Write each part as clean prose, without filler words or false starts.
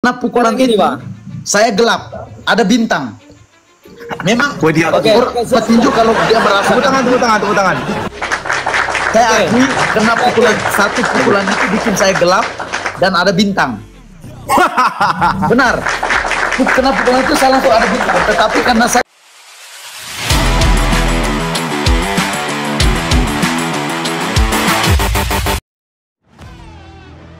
Karena pukulan ini, saya gelap, ada bintang. Memang petinju kalau dia merasa tepuk tangan. Saya akui karena satu pukulan itu bikin saya gelap dan ada bintang. Benar. Karena pukulan itu saya langsung ada bintang, tetapi karena saya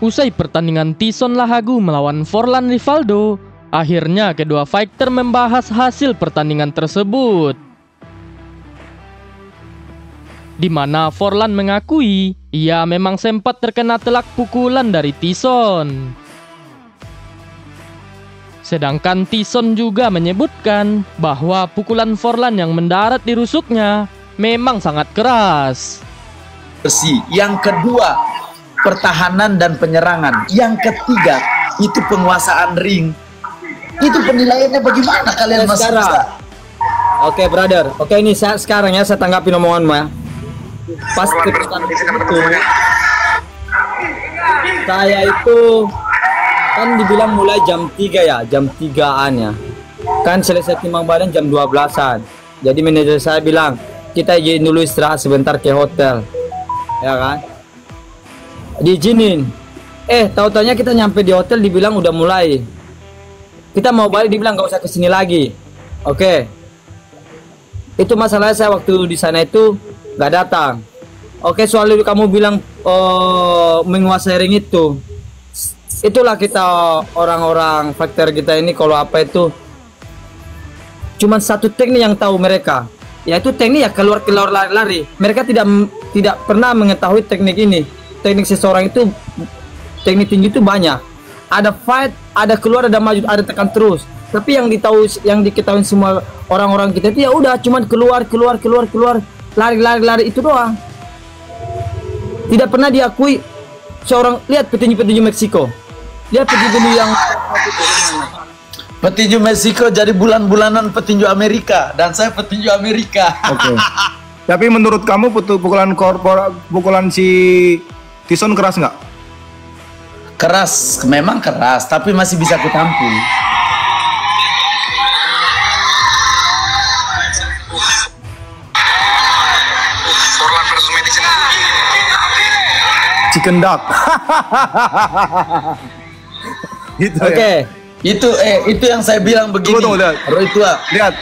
Usai pertandingan Tyson Lahagu melawan Forlan Rivaldo, akhirnya kedua fighter membahas hasil pertandingan tersebut. Di mana Forlan mengakui ia memang sempat terkena telak pukulan dari Tyson. Sedangkan Tyson juga menyebutkan bahwa pukulan Forlan yang mendarat di rusuknya memang sangat keras. Yang kedua, pertahanan dan penyerangan. Yang ketiga, itu penguasaan ring. Itu penilaiannya bagaimana kalian masih bisa? Oke, brother. Oke, ini sekarang ya saya tanggapi omonganmu ya. Pas keputusan itu, saya itu kan dibilang mulai jam 3 ya, jam 3-an ya. Kan selesai timbang badan jam 12-an. Jadi manajer saya bilang, kita izin dulu istirahat sebentar ke hotel. Ya kan? Diizinin. Tahu-taunya kita nyampe di hotel dibilang udah mulai. Kita mau balik dibilang nggak usah kesini lagi. Oke. Itu masalahnya saya waktu di sana itu nggak datang. Oke, soal itu kamu bilang menguasai ring itu. Itulah kita orang-orang fighter kita ini kalau apa itu cuman satu teknik yang tahu mereka. Yaitu teknik ya keluar lari. Mereka tidak pernah mengetahui teknik ini. Teknik seseorang itu, teknik tinggi itu banyak. Ada fight, ada keluar, ada maju, ada tekan terus. Tapi yang diketahui semua orang-orang kita itu ya udah cuman keluar, lari itu doang. Tidak pernah diakui seorang. Lihat petinju-petinju Meksiko. Lihat petinju yang petinju Meksiko jadi bulan-bulanan petinju Amerika dan saya petinju Amerika. Oke. Tapi menurut kamu pukulan si Tyson keras nggak? Keras, memang keras, tapi masih bisa kutampil. Chicken duck. Gitu. Oke. Ya? Itu yang saya bilang begini. Tunggu, Roy tua. Lihat.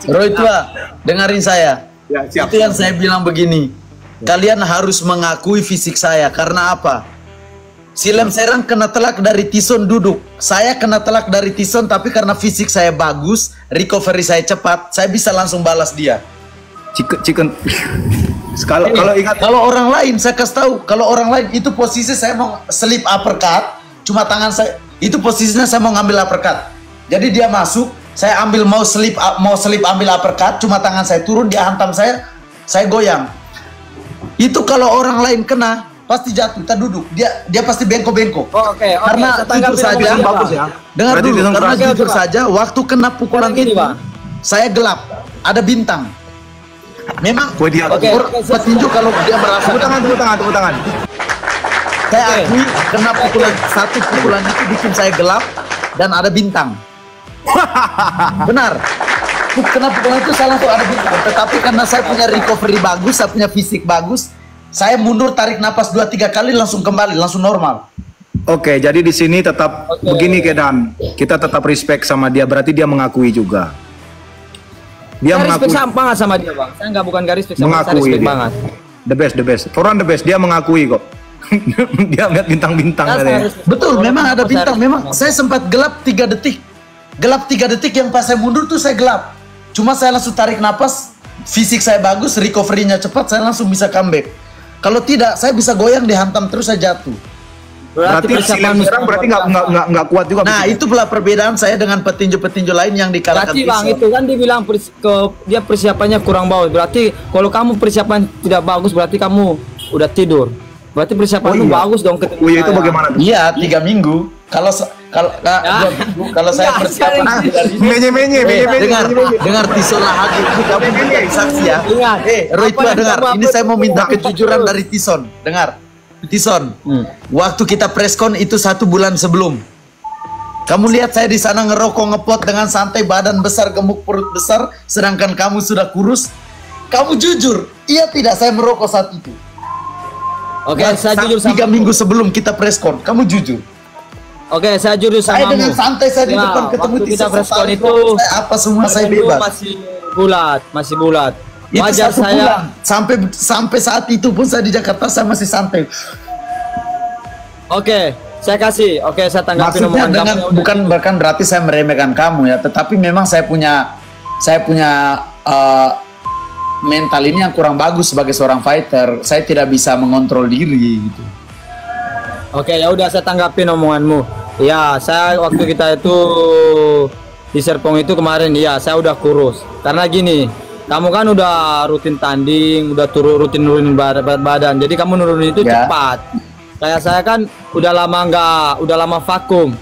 Roy tua, dengarin saya. Ya, siap. Itu yang saya bilang begini. Kalian harus mengakui fisik saya. Karena apa? Si Lem Serang kena telak dari Tyson duduk. Saya kena telak dari Tyson, tapi karena fisik saya bagus, recovery saya cepat, saya bisa langsung balas dia. Chicken. Kalau orang lain saya kasih tahu, kalau orang lain itu posisi saya mau slip uppercut, cuma tangan saya itu posisinya saya mau ngambil uppercut. Jadi dia masuk, saya ambil mau slip ambil uppercut, cuma tangan saya turun, dia hantam saya goyang. Itu kalau orang lain kena pasti jatuh, kita duduk, dia pasti bengkok-bengkok. Oke. Karena jujur saja, bagus ya. Dengar dulu, karena jujur saja, waktu kena pukulan ini, saya gelap, ada bintang. Memang petinju kalau dia merasa tepuk tangan. Saya akui karena satu pukulan itu bikin saya gelap dan ada bintang. Benar. Karena pukulan itu saya langsung ada bintang. Tetapi karena saya punya recovery bagus, saya punya fisik bagus, saya mundur tarik napas 2-3 kali langsung kembali, langsung normal. Oke, jadi di sini tetap begini Kedan. Kita tetap respect sama dia, berarti dia mengakui juga. Dia respect banget sama dia, Bang. Saya bukan garis respect sama, saya respect banget. The best. Forlan the best, dia mengakui kok. Dia lihat bintang-bintang katanya. Betul, memang ada bintang. Memang saya sempat gelap 3 detik. Gelap 3 detik yang pas saya mundur tuh saya gelap. Cuma saya langsung tarik napas, fisik saya bagus, recovery-nya cepat, saya langsung bisa comeback. Kalau tidak, saya bisa goyang, dihantam terus saya jatuh. Berarti sekarang nggak kuat juga. Nah, itu pula perbedaan saya dengan petinju-petinju lain yang dikalahkan. Berarti Bang, itu kan dibilang dia persiapannya kurang bagus. Berarti kalau kamu persiapan tidak bagus, berarti kamu udah tidur. Berarti persiapanmu bagus dong. Itu bagaimana? Iya, 3 minggu. Kalau saya persiapan dengar Tyson Lahagu, kamu menjadi saksi ya. Roy tua dengar, ini saya mau minta kejujuran dari Tyson. Dengar, Tison, waktu kita preskon itu 1 bulan sebelum. Kamu lihat saya di sana ngerokok ngeplot dengan santai, badan besar, gemuk, perut besar, sedangkan kamu sudah kurus. Kamu jujur, iya tidak saya merokok saat itu. Oke, saya jujur 3 minggu sebelum kita preskon, kamu jujur. Oke, saya jujur sama Saya dengan santai saya di depan ketemu waktu kita Tison, preskon itu apa semua saya badan lu bebas. masih bulat. Itu Wajar 1 saya. bulan. Sampai saat itu pun saya di Jakarta saya masih santai. Oke, saya kasih. Oke, saya tanggapi Maksudnya omongan dengan kamu. bukan berarti saya meremehkan kamu ya, tetapi memang saya punya mental ini yang kurang bagus sebagai seorang fighter. Saya tidak bisa mengontrol diri gitu. Oke, ya udah saya tanggapi omonganmu. Ya, saya waktu kita itu di Serpong itu kemarin, ya saya udah kurus. Karena gini, kamu kan udah rutin tanding, udah rutin nurunin berat badan. Jadi kamu nurunin itu Ya. cepat. Kayak saya kan udah lama vakum.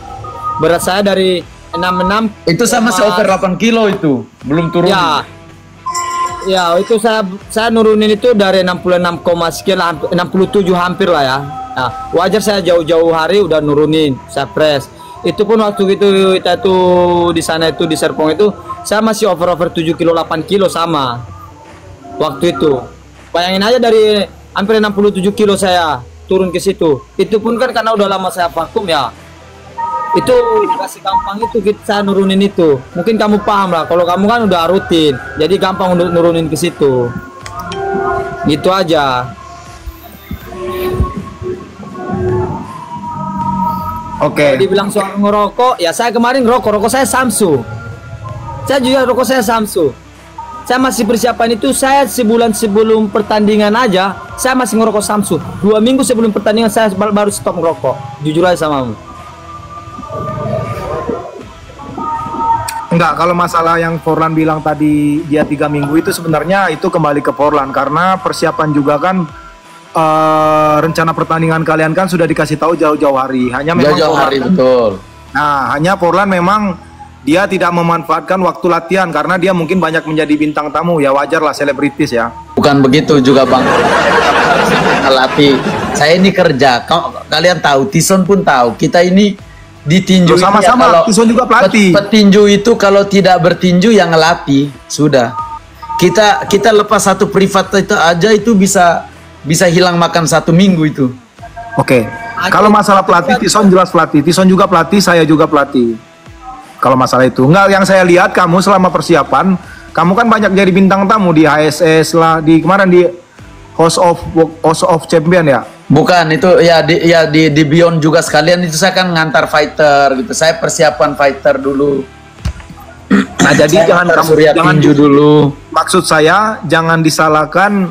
Berat saya dari 66 Itu saya masih over 8 kilo itu, belum turun. Ya, itu saya nurunin itu dari 66, sekian 67 hampir lah ya. Nah, wajar saya jauh-jauh hari udah nurunin, saya press. Itu pun waktu itu kita tuh di sana itu di Serpong itu saya masih over 7 kilo 8 kilo sama. Waktu itu. Bayangin aja dari hampir 67 kilo saya turun ke situ. Itu pun kan karena udah lama saya vakum ya. Itu kasih gampang itu kita nurunin itu. Mungkin kamu paham lah. Kalau kamu kan udah rutin, jadi gampang untuk nurunin ke situ. Gitu aja. Oke. Kalau dibilang soal ngerokok, ya saya kemarin rokok saya Samsu. Saya juga rokok saya Samsu. Saya masih persiapan itu, saya sebulan sebelum pertandingan aja, saya masih ngerokok Samsu. 2 minggu sebelum pertandingan saya baru stop ngerokok. Jujur aja sama kamu. Enggak, kalau masalah yang Forlan bilang tadi dia 3 minggu itu sebenarnya itu kembali ke Forlan karena persiapan juga kan rencana pertandingan kalian kan sudah dikasih tahu jauh-jauh hari. Hanya memang Jauh-jauh hari Forlan, betul. Nah, hanya Forlan memang dia tidak memanfaatkan waktu latihan karena dia mungkin banyak menjadi bintang tamu, ya wajar lah selebritis ya. Bukan begitu juga Bang. Latih. Saya ini kerja. Kalian tahu, Tison pun tahu. Kita ini ditinju. Sama-sama. Tison juga pelatih. Petinju itu kalau tidak bertinju yang ngelatih sudah. Kita lepas satu privat itu aja itu bisa hilang makan 1 minggu itu. Oke. Kalau masalah pelatih, Tison jelas pelatih. Tison juga pelatih, saya juga pelatih. Kalau masalah itu, enggak, yang saya lihat kamu selama persiapan, kamu kan banyak jadi bintang tamu di HSS lah, di kemarin di House of Champion ya. Bukan itu ya di Beyond juga sekalian itu saya kan ngantar fighter gitu. Saya persiapan fighter dulu. Nah, jadi jangan tinju dulu. Maksud saya jangan disalahkan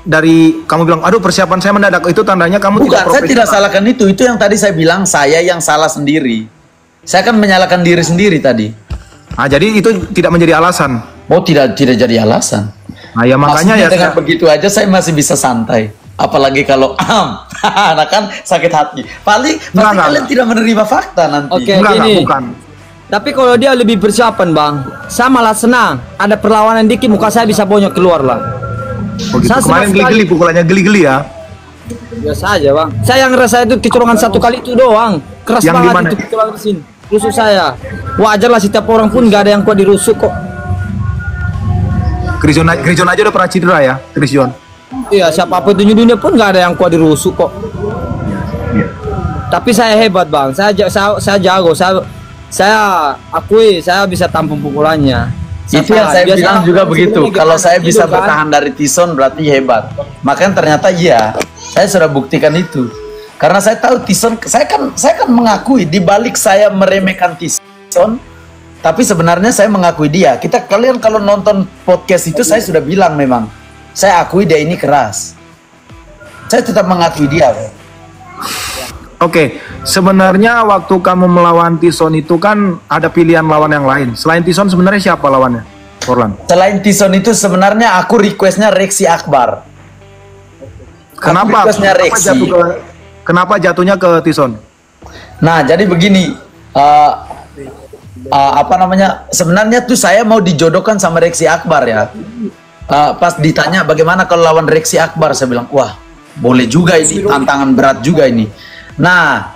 dari kamu bilang aduh persiapan saya mendadak, itu tandanya kamu Bukan, tidak saya profesional. tidak salahkan itu yang tadi saya bilang saya yang salah sendiri. Saya kan menyalahkan diri sendiri tadi. Nah, jadi itu tidak menjadi alasan. Oh, tidak jadi alasan. Nah, ya makanya Maksudnya ya dengan begitu aja saya masih bisa santai. Apalagi kalau nah kan sakit hati. Pasti Enggak. kalian tidak menerima fakta nanti. Oke, enggak, gini. bukan. Tapi kalau dia lebih persiapan bang, saya malah senang. Ada perlawanan dikit, muka saya bisa bonyok keluar lah. Oh, gitu. Saya Kemarin senang geli-geli, sekali. pukulannya geli-geli ya. Biasa aja bang. Saya yang ngerasa itu kecolongan 1 kali itu doang. Keras Yang banget gimana? itu kecolongan di sini. Rusuk saya. Wajar lah, setiap orang pun gak ada yang kuat dirusuk kok. Christian aja udah pernah cedera ya, Christian. Iya, siapapun di dunia pun gak ada yang kuat dirusuk kok. Iya. Tapi saya hebat bang. Saya jago. Saya akui saya bisa tampung pukulannya. Itu yang saya Biasa bilang orang juga sebelumnya begitu. gitu Kalau kan, saya bisa gitu kan. bertahan dari Tison berarti hebat. Makanya ternyata iya, saya sudah buktikan itu. Karena saya tahu Tison, saya kan mengakui di balik saya meremehkan Tison, tapi sebenarnya saya mengakui dia. Kalian kalau nonton podcast itu saya sudah bilang memang saya akui dia ini keras. Saya tetap mengakui dia. Oke, sebenarnya waktu kamu melawan Tison itu kan ada pilihan lawan yang lain. Selain Tison sebenarnya siapa lawannya? Forlan. Selain Tison itu sebenarnya aku requestnya Reksi Akbar. Kenapa? requestnya Reksi. Kenapa jatuhnya ke Tison? Nah, jadi begini, apa namanya? Sebenarnya tuh saya mau dijodohkan sama Reksi Akbar ya. Pas ditanya bagaimana kalau lawan Rexy Akbar, saya bilang wah boleh juga ini, tantangan berat juga ini. Nah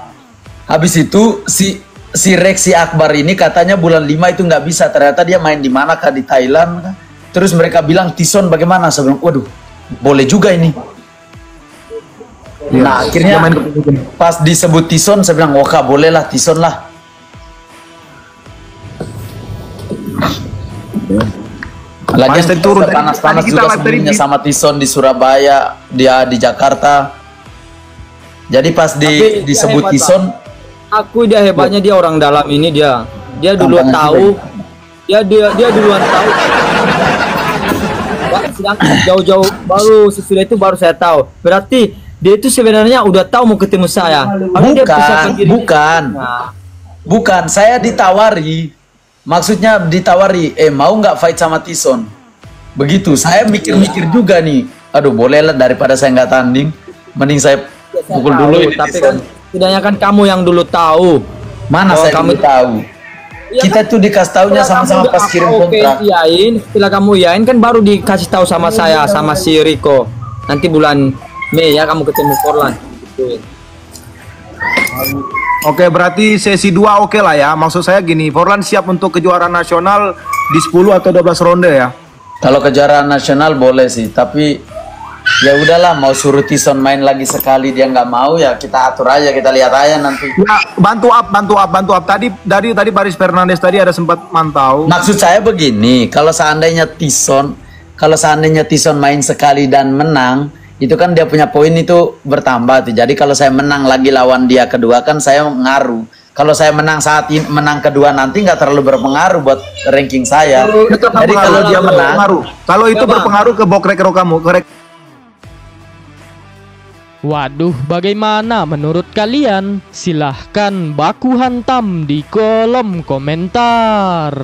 habis itu si Rexy Akbar ini katanya bulan 5 itu nggak bisa, ternyata dia main di mana kah, di Thailand kah? Terus mereka bilang Tison bagaimana, saya bilang waduh boleh juga ini. Nah akhirnya pas disebut Tison saya bilang oke boleh lah Tison lah. Lagian turun panas-panas juga sebelumnya sama Tison di Surabaya, dia di Jakarta. Jadi pas disebut Tison, dia hebatnya, dia orang dalam ini, dia duluan tahu, dia duluan tahu. Sedangkan jauh-jauh baru sesudah itu baru saya tahu. Berarti dia itu sebenarnya udah tahu mau ketemu saya. Bukan, saya ditawari. Maksudnya ditawari, mau nggak fight sama Tison? Begitu, saya mikir-mikir juga nih. Aduh, bolehlah daripada saya nggak tanding, mending saya pukul dulu ini. Tapi kan, setidaknya kan kamu yang dulu tahu. Mana saya kamu tahu? Ya, kita tuh dikasih taunya sama-sama pas kirim kontrak. Setelah kamu iyain kan baru dikasih tahu sama saya, sama si Rico. Nanti bulan Mei ya kamu ketemu Forlan. Oke, berarti sesi 2 oke lah ya. Maksud saya gini, Forlan siap untuk kejuaraan nasional di 10 atau 12 ronde ya? Kalau kejuaraan nasional boleh sih, tapi ya udahlah, mau suruh Tison main lagi sekali dia nggak mau ya kita atur aja, kita lihat aja nanti. Ya, bantu up. Tadi Baris Fernandes tadi ada sempat mantau. Maksud saya begini, kalau seandainya Tison main sekali dan menang, itu kan dia punya poin itu bertambah tuh. Jadi kalau saya menang lagi lawan dia kedua kan saya ngaruh. Kalau saya menang menang kedua nanti nggak terlalu berpengaruh buat ranking saya. Jadi kalau dia menang, kalau itu berpengaruh ke bokrek kamu. Waduh, bagaimana menurut kalian? Silahkan baku hantam di kolom komentar.